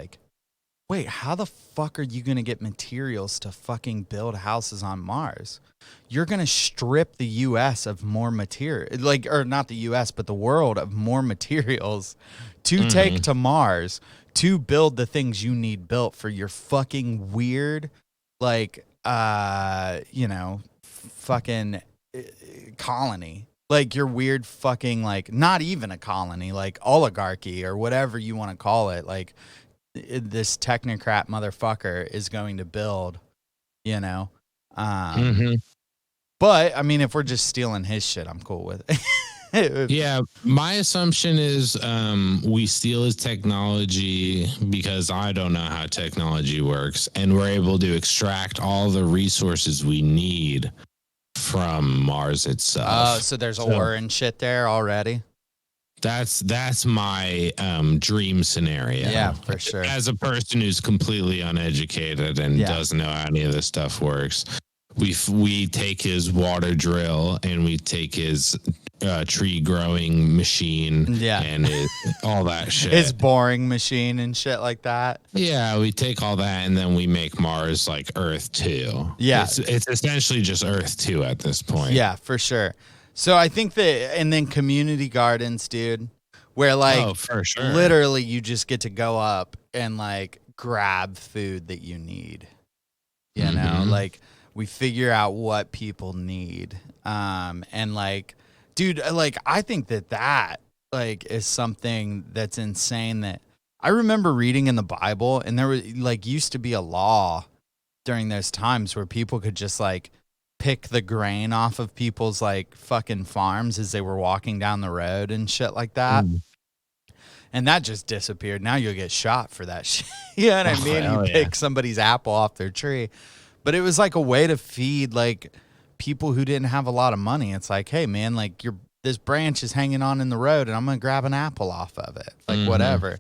wait, how the fuck are you going to get materials to fucking build houses on Mars? You're going to strip the US of more material, like, or not the US, but the world of more materials to take to Mars to build the things you need built for your fucking weird, like, fucking colony. Like your weird fucking, like, not even a colony, like oligarchy or whatever you want to call it. Like, this technocrat motherfucker is going to build, you know. But I mean, if we're just stealing his shit, I'm cool with it.
Yeah, my assumption is we steal his technology because I don't know how technology works, and we're able to extract all the resources we need from Mars itself.
Oh, so there's ore and shit there already.
That's my dream scenario.
Yeah, for sure.
As a person who's completely uneducated and doesn't know how any of this stuff works, we take his water drill and we take his tree growing machine, and all that shit.
His boring machine and shit like that.
Yeah, we take all that and then we make Mars like Earth 2.
Yeah,
it's essentially just Earth 2 at this point.
Yeah, for sure. So I think that, and then community gardens, dude, where like,
for sure,
literally you just get to go up and like grab food that you need. You know, like we figure out what people need. And like, dude, like I think that like is something that's insane. That I remember reading in the Bible, and there was like used to be a law during those times where people could just like pick the grain off of people's like fucking farms as they were walking down the road and shit like that. And that just disappeared. Now you'll get shot for that shit. You know what I mean? You pick somebody's apple off their tree. But it was like a way to feed like people who didn't have a lot of money. It's like, hey man, like this branch is hanging on in the road and I'm going to grab an apple off of it. Like whatever.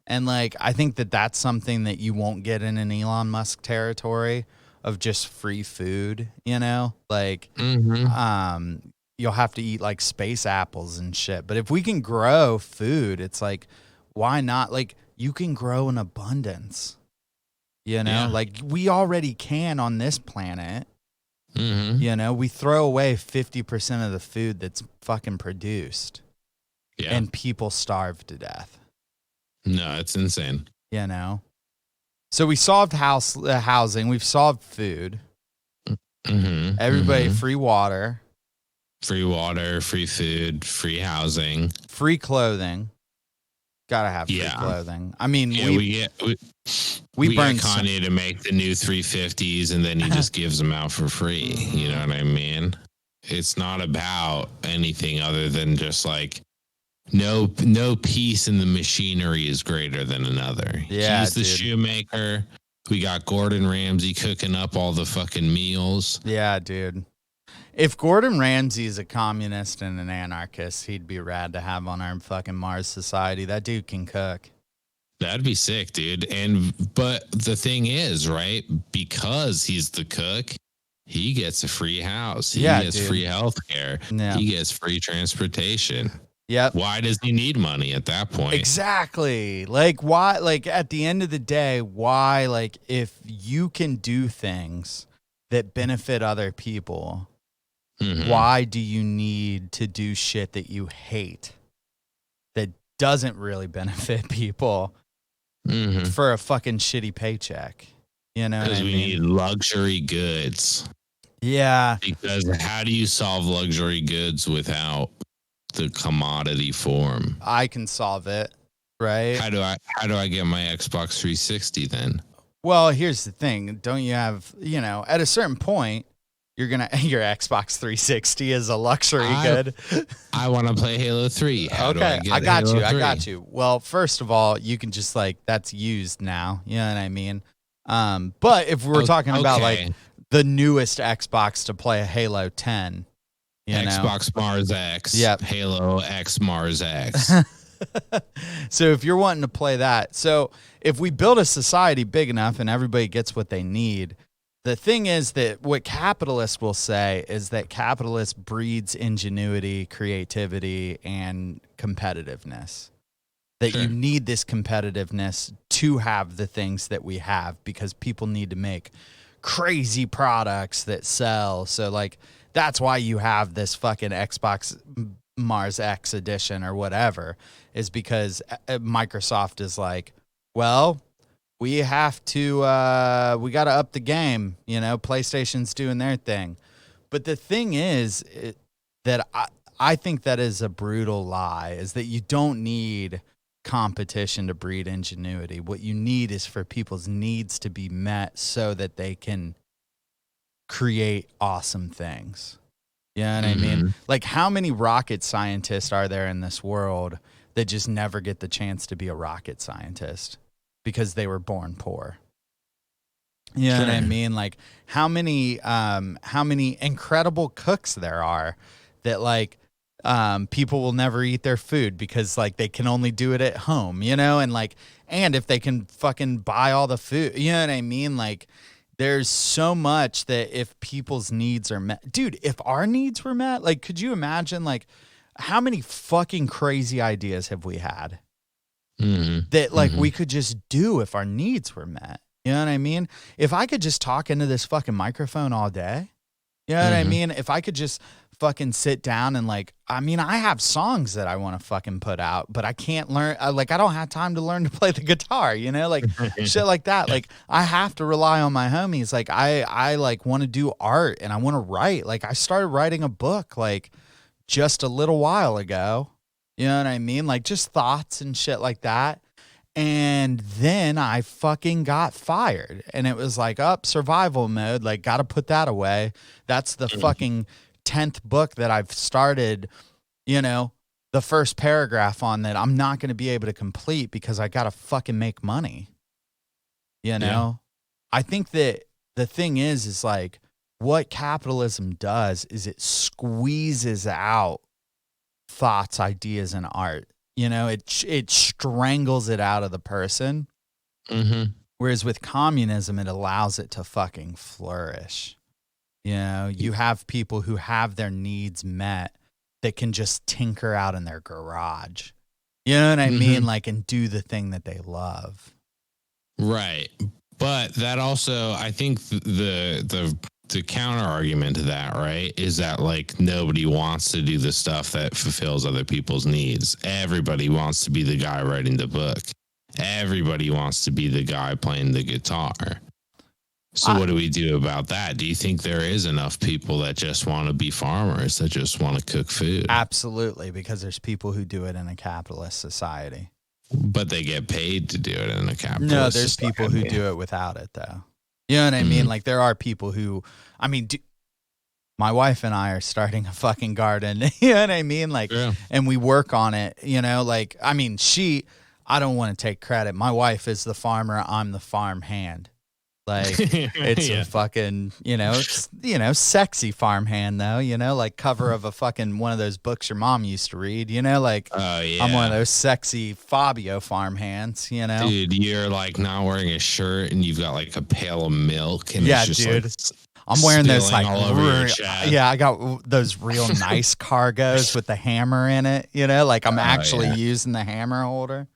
And like, I think that that's something that you won't get in an Elon Musk territory of just free food, you know, like, you'll have to eat like space apples and shit. But if we can grow food, it's like, why not? Like you can grow in abundance, you know, like we already can on this planet. You know, we throw away 50% of the food that's fucking produced and people starve to death.
No, it's insane.
You know? So we solved housing. We've solved food. Everybody, free water.
Free water, free food, free housing.
Free clothing. Gotta have free clothing. I mean,
we get
burned
Kanye to make the new 350s, and then he just gives them out for free. You know what I mean? It's not about anything other than just like no piece in the machinery is greater than another.
Yeah,
he's the shoemaker. We got Gordon Ramsay cooking up all the fucking meals.
Yeah, dude. If Gordon Ramsay is a communist and an anarchist, he'd be rad to have on our fucking Mars society. That dude can cook.
That'd be sick, dude. But the thing is, right? Because he's the cook, he gets a free house. He gets free healthcare. Yeah. He gets free transportation.
Yep.
Why does he need money at that point?
Exactly. Like, why? Like, at the end of the day, why? Like, if you can do things that benefit other people, why do you need to do shit that you hate that doesn't really benefit people for a fucking shitty paycheck? You know,
because we need luxury goods.
Yeah.
Because how do you solve luxury goods without the commodity form?
I can solve it, right?
How do I get my Xbox 360 then?
Well, here's the thing. Don't you have, you know, at a certain point, your Xbox 360 is a luxury good.
I want to play Halo 3. How do I get
I got
Halo
you.
3?
I got you. Well, first of all, you can just like, that's used now. You know what I mean? But if we're talking about like the newest Xbox to play a Halo 10,
Xbox Mars X, Halo X Mars X.
So if you're wanting to play that, so if we build a society big enough and everybody gets what they need, the thing is that what capitalists will say is that capitalist breeds ingenuity, creativity, and competitiveness. that
Sure.
you need this competitiveness to have the things that we have because people need to make crazy products that sell. So like that's why you have this fucking Xbox Mars X edition or whatever, is because Microsoft is like, well, we have to we got to up the game, you know, PlayStation's doing their thing. But the thing is that I think that is a brutal lie, is that you don't need competition to breed ingenuity. What you need is for people's needs to be met so that they can create awesome things. You know what I mean? Like, how many rocket scientists are there in this world that just never get the chance to be a rocket scientist because they were born poor? You know what I mean? Like, how many incredible cooks there are that like people will never eat their food because like they can only do it at home, you know? And like, and if they can fucking buy all the food, you know what I mean? Like, there's so much that if people's needs are met, dude, if our needs were met, like, could you imagine like how many fucking crazy ideas have we had that like we could just do if our needs were met? You know what I mean? If I could just talk into this fucking microphone all day, you know what I mean? If I could just fucking sit down and like, I mean, I have songs that I want to fucking put out, but I can't learn. Like, I don't have time to learn to play the guitar, you know, like shit like that. Like, I have to rely on my homies. Like, I like want to do art and I want to write. Like, I started writing a book like just a little while ago. You know what I mean? Like, just thoughts and shit like that. And then I fucking got fired. And it was like, survival mode. Like, got to put that away. That's the fucking 10th book that I've started, you know, the first paragraph on that I'm not going to be able to complete because I got to fucking make money. You know? I think that the thing is like, what capitalism does is it squeezes out thoughts, ideas, and art. You know, it strangles it out of the person. Whereas with communism, it allows it to fucking flourish. You know, you have people who have their needs met that can just tinker out in their garage. You know what I mean? Like, and do the thing that they love.
Right. But that also, I think the counter argument to that, right, is that like nobody wants to do the stuff that fulfills other people's needs. Everybody wants to be the guy writing the book. Everybody wants to be the guy playing the guitar. So what do we do about that? Do you think there is enough people that just want to be farmers, that just want to cook food?
Absolutely, because there's people who do it in a capitalist society.
But they get paid to do it in a capitalist
No, there's
society.
people who do it without it, though. You know what I mean? Like, there are people who, I mean, my wife and I are starting a fucking garden. You know what I mean? Like, and we work on it, you know, like, I mean, I don't want to take credit. My wife is the farmer. I'm the farm hand. Like, it's a fucking, you know, it's, you know, sexy farm hand though, you know, like cover of a fucking one of those books your mom used to read, you know, like I'm one of those sexy Fabio farm hands, you know.
Dude, you're like not wearing a shirt and you've got like a pail of milk and
yeah,
it's just
dude.
like
I'm wearing those like
all over your chest.
I got those real nice cargos with the hammer in it, you know, like I'm actually using the hammer holder.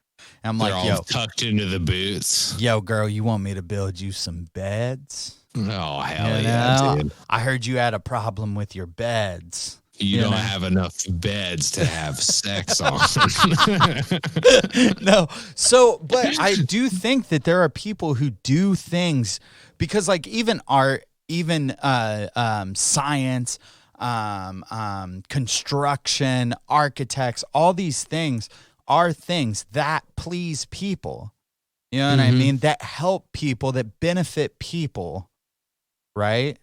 I'm
They're
like,
all
yo,
tucked into the boots.
Yo, girl, you want me to build you some beds?
Oh, hell
You
yeah,
know?
dude.
I heard you had a problem with your beds.
You don't have enough beds to have sex on.
No. So, but I do think that there are people who do things because like even art, even science, construction, architects, all these things are things that please people. You know what I mean? That help people, that benefit people, right?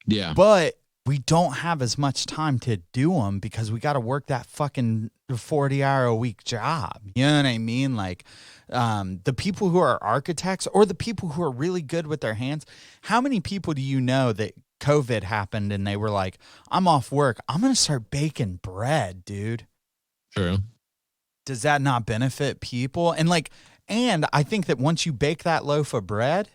Yeah.
But we don't have as much time to do them because we got to work that fucking 40-hour-a-week job. You know what I mean? Like the people who are architects or the people who are really good with their hands, how many people do you know that COVID happened and they were like, I'm off work, I'm going to start baking bread, dude?
True.
Does that not benefit people? And like, and I think that once you bake that loaf of bread,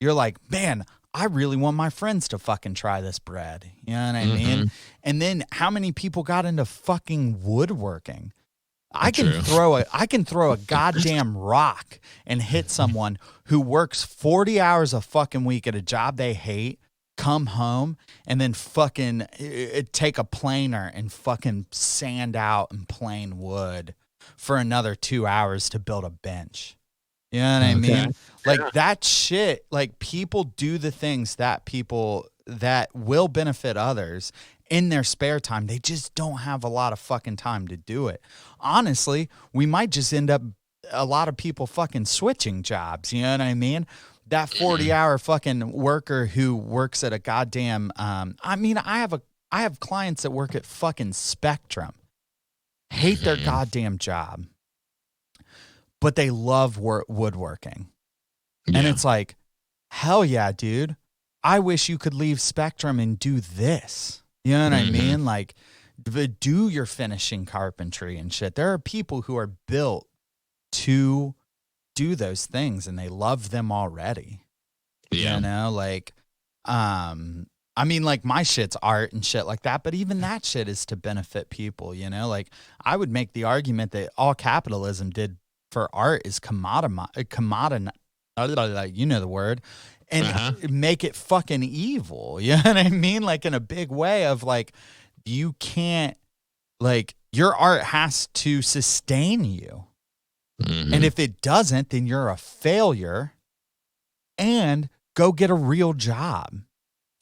you're like, man, I really want my friends to fucking try this bread. You know what I mean? And then how many people got into fucking woodworking? I can
True.
throw a goddamn rock and hit someone who works 40 hours a fucking week at a job they hate, come home, and then fucking take a planer and fucking sand out and plane wood for another 2 hours to build a bench. You know what I mean? Like that shit, like people do the things that will benefit others in their spare time. They just don't have a lot of fucking time to do it. Honestly, we might just end up a lot of people fucking switching jobs. You know what I mean? That 40-hour fucking worker who works at a goddamn, I have clients that work at fucking Spectrum, hate their goddamn job, but they love woodworking. And it's like, hell yeah, dude. I wish you could leave Spectrum and do this. You know what I mean? Like, do your finishing carpentry and shit. There are people who are built to do those things and they love them already.
Yeah.
You know, like, like my shit's art and shit like that, but even that shit is to benefit people, you know? Like, I would make the argument that all capitalism did for art is commodify, you know the word, and make it fucking evil. You know what I mean? Like in a big way of like, you can't, like, your art has to sustain you. And if it doesn't, then you're a failure and go get a real job.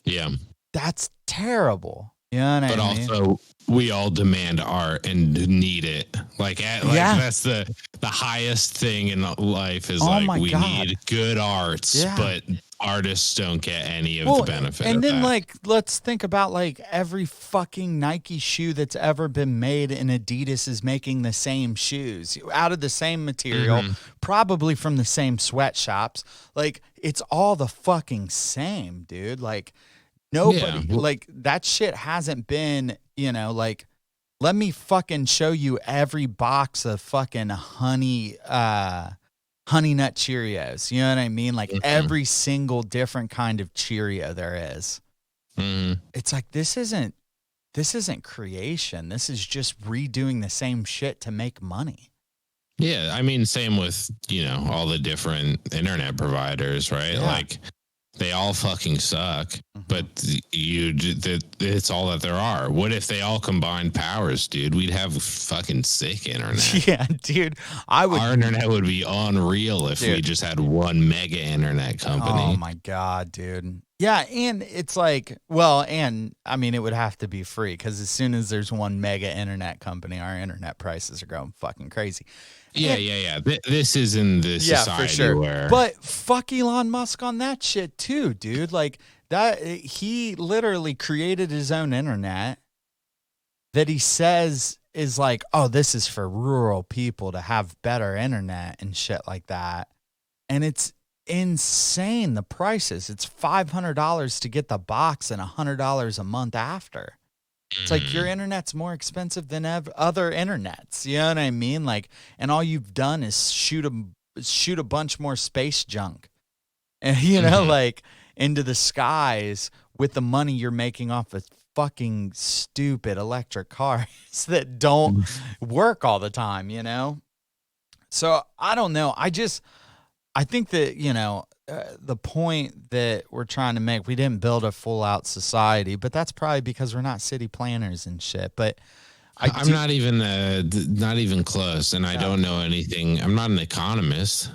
Yeah.
That's terrible. You know what I mean?
But also, we all demand art and need it. Like that's the highest thing in life is we need good arts, but artists don't get any of the benefit.
And
of
then
that.
let's think about like every fucking Nike shoe that's ever been made, and Adidas is making the same shoes out of the same material, probably from the same sweatshops. Like it's all the fucking same, dude. Like nobody, like that shit hasn't been, you know, like, let me fucking show you every box of fucking honey nut Cheerios. You know what I mean? Like every single different kind of Cheerio there is. It's like, this isn't creation. This is just redoing the same shit to make money.
Yeah. I mean, same with, you know, all the different internet providers, right?
Yeah.
Like, they all fucking suck, but it's all that there are. What if they all combined powers, dude? We'd have fucking sick internet.
Yeah, dude.
Our internet would be unreal if we just had one mega internet company.
Oh my God, dude. Yeah, and it's like, well, and I mean, it would have to be free because as soon as there's one mega internet company, our internet prices are going fucking crazy.
Yeah. This is in the society
for sure.
where...
But fuck Elon Musk on that shit too, dude. Like that, he literally created his own internet that he says is like, oh, this is for rural people to have better internet and shit like that. And it's insane, the prices. It's $500 to get the box and $100 a month after. It's like your internet's more expensive than other internets. You know what I mean? Like, and all you've done is shoot a bunch more space junk, and you know, like into the skies with the money you're making off of fucking stupid electric cars that don't work all the time. You know, so I don't know. I think that, you know, the point that we're trying to make, we didn't build a full out society, but that's probably because we're not city planners and shit. But
I'm not even close, and I don't know anything. I'm not an economist.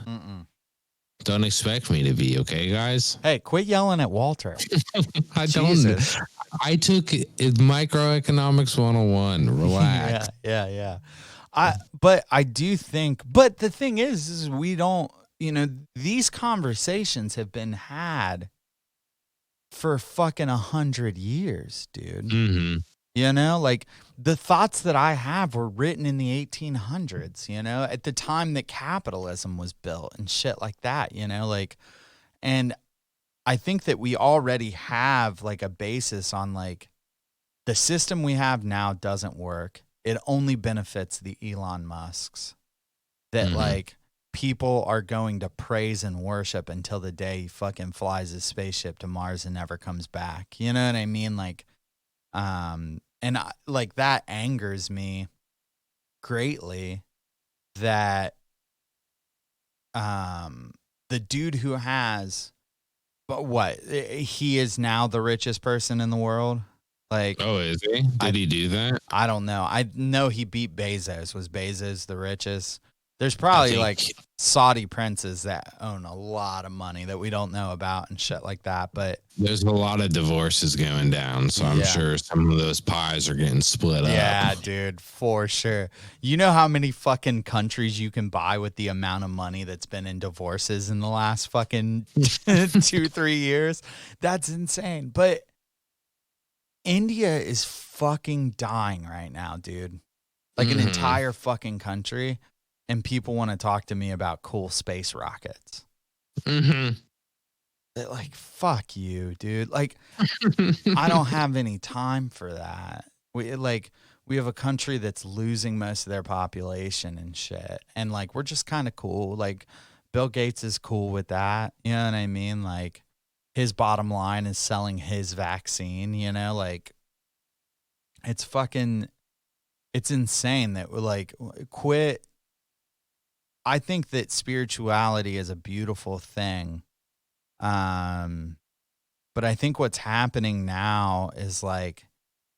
Don't expect me to be, okay, guys?
Hey, quit yelling at Walter.
I don't. I took microeconomics 101. Relax.
Yeah. But I do think, but the thing is we don't, you know, these conversations have been had for fucking 100 years, dude. You know, like the thoughts that I have were written in the 1800s, you know, at the time that capitalism was built and shit like that, you know, like, and I think that we already have like a basis on like the system we have now doesn't work. It only benefits the Elon Musks that like people are going to praise and worship until the day he fucking flies his spaceship to Mars and never comes back. You know what I mean? Like, like that angers me greatly that the dude who has, but what, he is now the richest person in the world. Like,
Oh, is he? Did he do that?
I don't know. I know he beat Bezos. Was Bezos the richest? There's
I
probably
think
like Saudi princes that own a lot of money that we don't know about and shit like that. But
there's a lot of divorces going down, so I'm
Yeah.
sure some of those pies are getting split
yeah,
up.
dude, for sure. You know how many fucking countries you can buy with the amount of money that's been in divorces in the last fucking 2-3 years? That's insane. But India is fucking dying right now, dude. Like an entire fucking country. And people want to talk to me about cool space rockets.
Mm-hmm.
They're like, fuck you, dude. Like, I don't have any time for that. We have a country that's losing most of their population and shit. And like, we're just kind of cool. Like, Bill Gates is cool with that. You know what I mean? Like, his bottom line is selling his vaccine, you know? Like, it's insane that we're like, quit. I think that spirituality is a beautiful thing. But I think what's happening now is like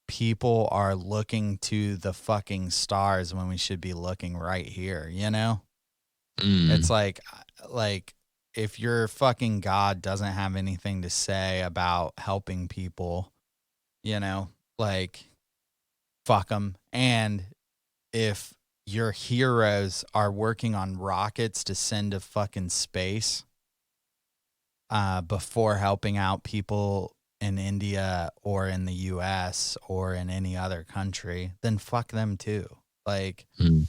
people are looking to the fucking stars when we should be looking right here, you know? It's like if your fucking God doesn't have anything to say about helping people, you know, like fuck them. And if your heroes are working on rockets to send to fucking space before helping out people in India or in the US or in any other country, then fuck them too. Like,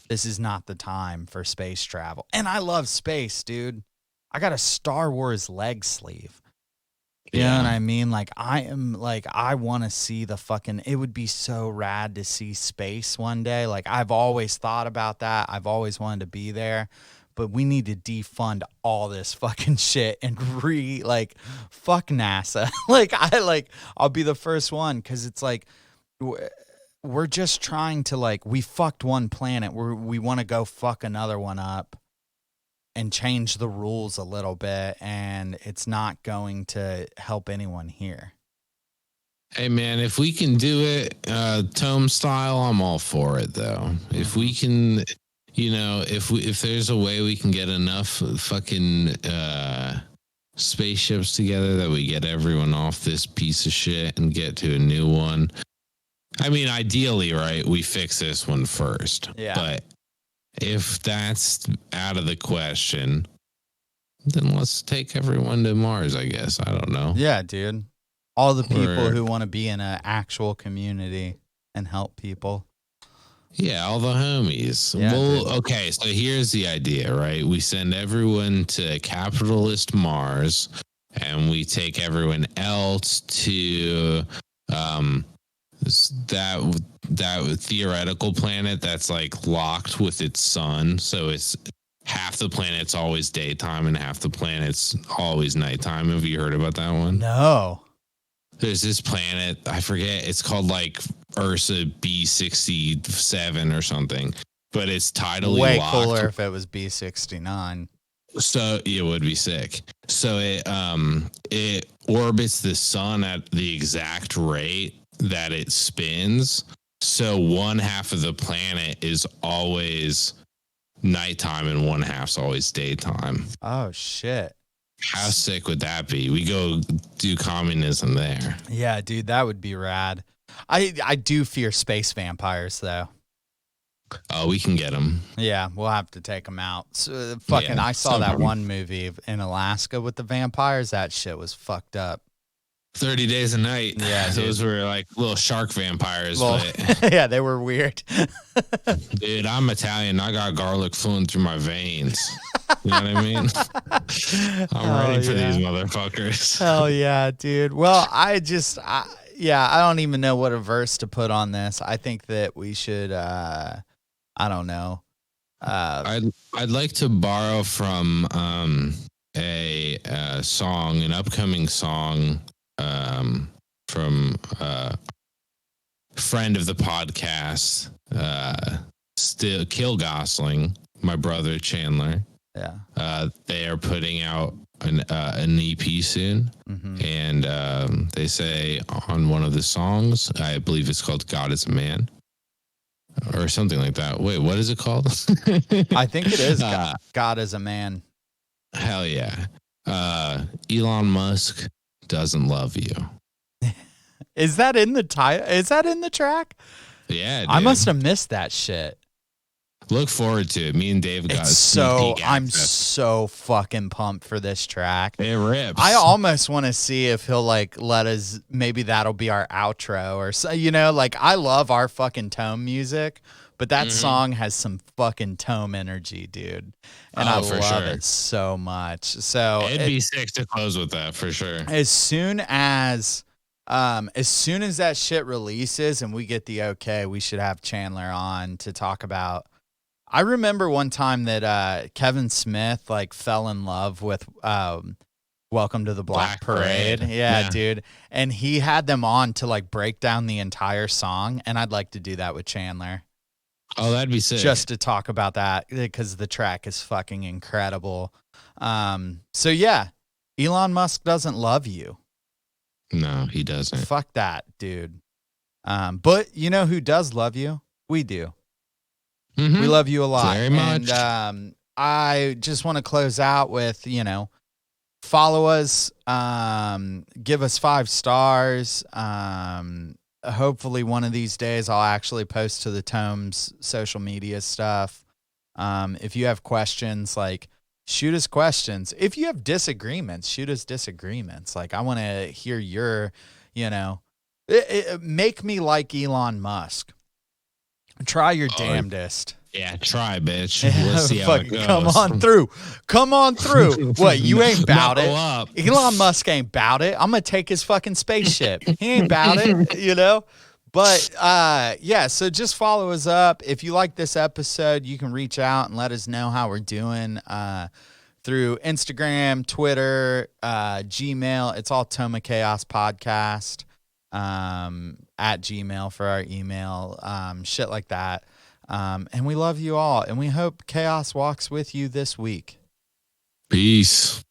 this is not the time for space travel. And I love space, dude. I got a Star Wars leg sleeve. You know what I mean? Like, I want to see the fucking, it would be so rad to see space one day. Like, I've always thought about that. I've always wanted to be there, but we need to defund all this fucking shit and fuck NASA. I'll be the first one. 'Cause it's like, we're just trying to we fucked one planet. We want to go fuck another one up and change the rules a little bit, and it's not going to help anyone here.
Hey man, if we can do it tome style, I'm all for it though. If we can, if there's a way we can get enough fucking spaceships together that we get everyone off this piece of shit and get to a new one. I mean, ideally, right, we fix this one first.
Yeah.
But if that's out of the question, then let's take everyone to Mars, I guess. I don't know.
Yeah, dude. All the people who want to be in an actual community and help people.
Yeah, all the homies.
Yeah,
well,
dude.
Okay, so here's the idea, right? We send everyone to capitalist Mars, and we take everyone else to that theoretical planet that's like locked with its sun, so it's half the planet's always daytime and half the planet's always nighttime. Have you heard about that one?
No.
There's this planet, I forget, it's called like Ursa B67 or something, but it's tidally
way
locked.
cooler if it was B69.
So it would be sick. So it orbits the sun at the exact rate that it spins. So one half of the planet is always nighttime and one half's always daytime.
Oh shit.
How sick would that be? We go do communism there.
Yeah, dude, that would be rad. I do fear space vampires though.
Oh, we can get them.
Yeah, we'll have to take them out. So, I saw that one movie in Alaska with the vampires. That shit was fucked up.
30 Days a Night.
Yeah,
those were like little shark vampires.
Well,
but
yeah, they were weird.
dude, I'm Italian. I got garlic flowing through my veins. You know what I mean? I'm ready for these motherfuckers.
Hell yeah, dude. Well, I don't even know what a verse to put on this. I think that we should, I don't know.
I'd like to borrow from a song, an upcoming song from a friend of the podcast, still Kill Gosling, my brother Chandler.
Yeah.
They are putting out an EP soon, and they say on one of the songs, I believe it's called "God Is a Man" or something like that. Wait, what is it called?
I think it is God Is a Man.
Hell yeah. Elon Musk doesn't love you.
Is that in the title? Is that in the track?
Yeah, dude.
I must have missed that shit.
Look forward to it. Me and Dave got
I'm so fucking pumped for this track.
It rips.
I almost want to see if he'll like let us, maybe that'll be our outro or so, you know, like I love our fucking tome music, but that song has some fucking tome energy, dude. And I love it so much. So
it'd be sick to close with that for sure.
As soon as that shit releases and we get the okay, we should have Chandler on to talk about. I remember one time that Kevin Smith like fell in love with Welcome to the Black Parade. Yeah, dude. And he had them on to like break down the entire song, and I'd like to do that with Chandler.
Oh, that'd be sick.
Just to talk about that because the track is fucking incredible. So yeah, Elon Musk doesn't love you.
No, he doesn't.
Fuck that, dude. But you know who does love you? We do. We love you a lot.
Very much.
And I just want to close out with, follow us, give us 5 stars. Hopefully one of these days I'll actually post to the Tomes social media stuff. If you have questions, like shoot us questions. If you have disagreements, shoot us disagreements. Like I want to hear your, make me like Elon Musk. Try your damnedest.
Yeah, try, bitch. Let's see how it goes.
Come on through. What, you ain't bout it?
Up.
Elon Musk ain't bout it. I'm going to take his fucking spaceship. He ain't bout it, But, yeah, so just follow us up. If you like this episode, you can reach out and let us know how we're doing through Instagram, Twitter, Gmail. It's all Toma Chaos Podcast. At Gmail for our email, shit like that. And we love you all, and we hope chaos walks with you this week.
Peace.